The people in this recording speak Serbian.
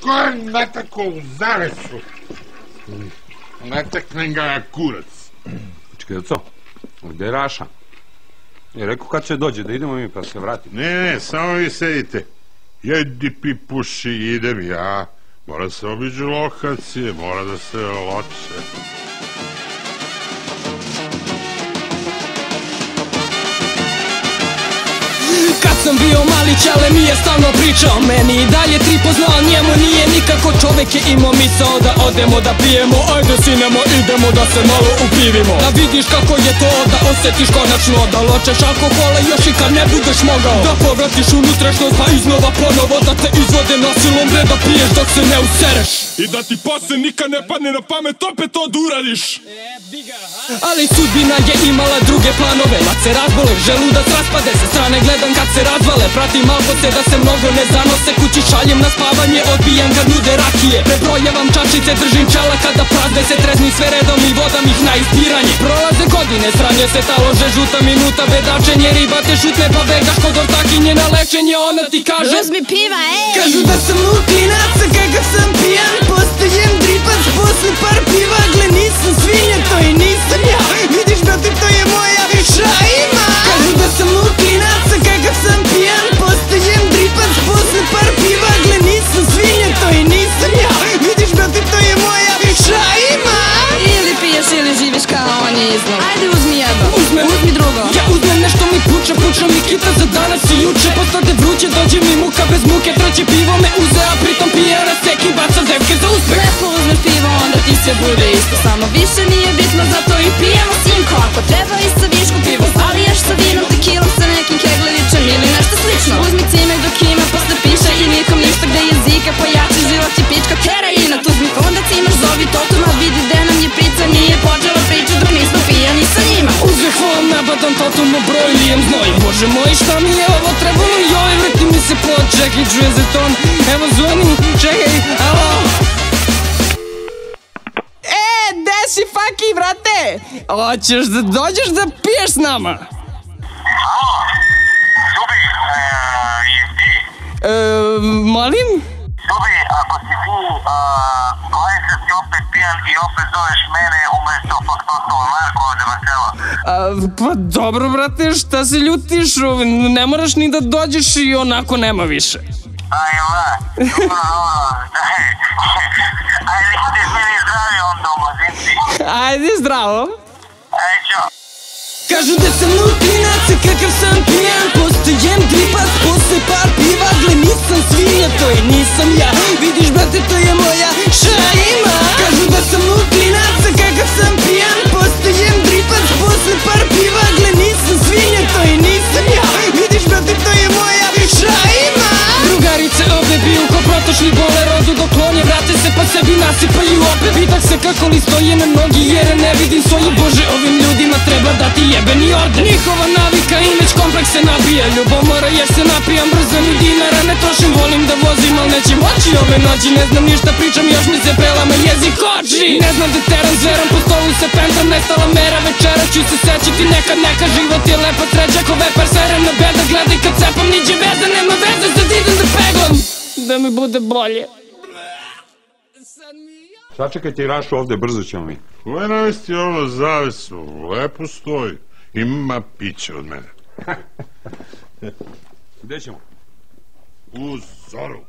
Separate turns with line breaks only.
Ko je natakao u zavesu? Nataknem ga kurac.
Čekaj, co? Gde je Raša? Je rekao kad će dođe, da idemo mi pa se vrati.
Ne, samo vi sedite. Jedi, pipuši, idem ja. Mora se obiđu lokacije, mora da se loče.
Kad sam bio mali čale mi je stalno pričao meni i dalje tri poznao, njemu nije nikako. Čovek je imao misao da odemo da pijemo, ajde sinemo idemo da se malo upivimo. Da vidiš kako je to, da osjetiš konačno, da ločeš alkohola još i kad ne budeš mogao. Da povratiš unutrašnjost pa iznova ponovo, da te izvode nasilom bre, da piješ dok se ne usereš
i da ti posle nikad ne padne na pamet opet to da uradiš.
Ali sudbina je imala druge planove, kad se razbole, želudac raspade, sa strane gledam kad se razvale. Pratim alkoce da se mnogo ne zanose, kući šaljem na spavanje, odbijam kad nude rakije. Prebrojavam čašice, držim čela kada prazne se, treznim sve redom i vodam ih na ispiranje. Prolaze godine, sranje se talože, žuta minuta, bedačenje, riba te šutne pa begaš kod ortakinje na lečenje. Ona ti kaže
uzmi piva, ej!
Kažu da sam lud klinac, a kakav sam pijan, postajem dripac posle par piva. Gle nisam svinja, to i nisam ja, vidiš brate to je moja šajma. Kažu da sam lud klinac, a kakav sam pijan, postajem dripac posle par piva. Gle nisam svinja, to i nisam ja, vidiš brate to je moja šajma.
Ili piješ ili živiš kao on je izlom. Ajde uzmi jedno, uzmi drugo.
Ja uzmem nešto mi puča mi kita za danas i juče. Postade vruće, dođe mi muka bez muke, treće pivo me uze, a pritom pijana seki baca devke za uspeh.
Lepo uzmeš pivo, onda ti sve bude isto, samo više nije bitno, zato i pijemo sinko. Ako treba i sa višku pivo, zaliješ sa vinom, tekilom, sa nekim keglevićem ili nešto slično. Uzmi cimek dok ima, posle piše i nikom ništa, gde jezika pojači život i pička heroina. Uzmi fondac, imaš zovi totuma, vidi gde nam je pizza, nije počela priča dok nismo pijani sa njima.
Uzeh vam nabadan totalno broj, lijem znoj. Bože moj, šta mi je ovo trebalo? Joj, vrti mi se pod, čekaj, čuje se ton. Evo zvoni, čekaj, alo. Gde si faki, brate? Hoćeš da dođeš da piješ s nama?
Alo, Subi, jesi ti?
Molim?
Subi, ako si ti, koji se si opet pijan i opet zoveš mene umesto Faktosova Marko od Marcela?
Pa dobro, brate, šta se ljutiš? Ne moraš ni da dođeš i onako nema više.
Aj, dobro, ajde, hajde meni zdravi onda u mazinci.
Ajde, zdravo.
Aj, čao.
Kažu da sam lud klinac, a kakav sam pijan, postajem dripac posle par piva. Gle nisam svinja, to i nisam ja, vidiš brate to je moja šajma. Kažu da sam lud klinac, a kakav sam pijan, postajem dripac posle par piva. Gle nisam svinja, to i nisam ja, vidiš brate to je moja šajma. Drugarice ovde biju ko protočni bole rodu, dok klonje vrate se pa sebi nasipaju opet. Vidak se kako li stoje na nogi jer ne vidim svoju. Bože, ovim ljudima treba dati jebeni orden. Njihova navika imeć kompleks se nabija, ljubomora jer se napijam brzo, ni dinara ne trošim. Volim da vozim al neće moći ove noći, ne znam ništa pričam još mi se pelama jezik koči. Ne znam da teram zveram po stolu se pentram, nestala mera večera ću se sećati nekad. Neka život je lepa sreća ko vepar serem na beda. Gledaj kad cepam niđe veze, nema veze sad idem da peglam da mi bude bolje.
Sačekajte i Rašu ovde, brzo ćemo mi.
Ko je navesti ono zavesu? Lepo stoji. Ima piće od mene.
Gde ćemo?
U Zoru.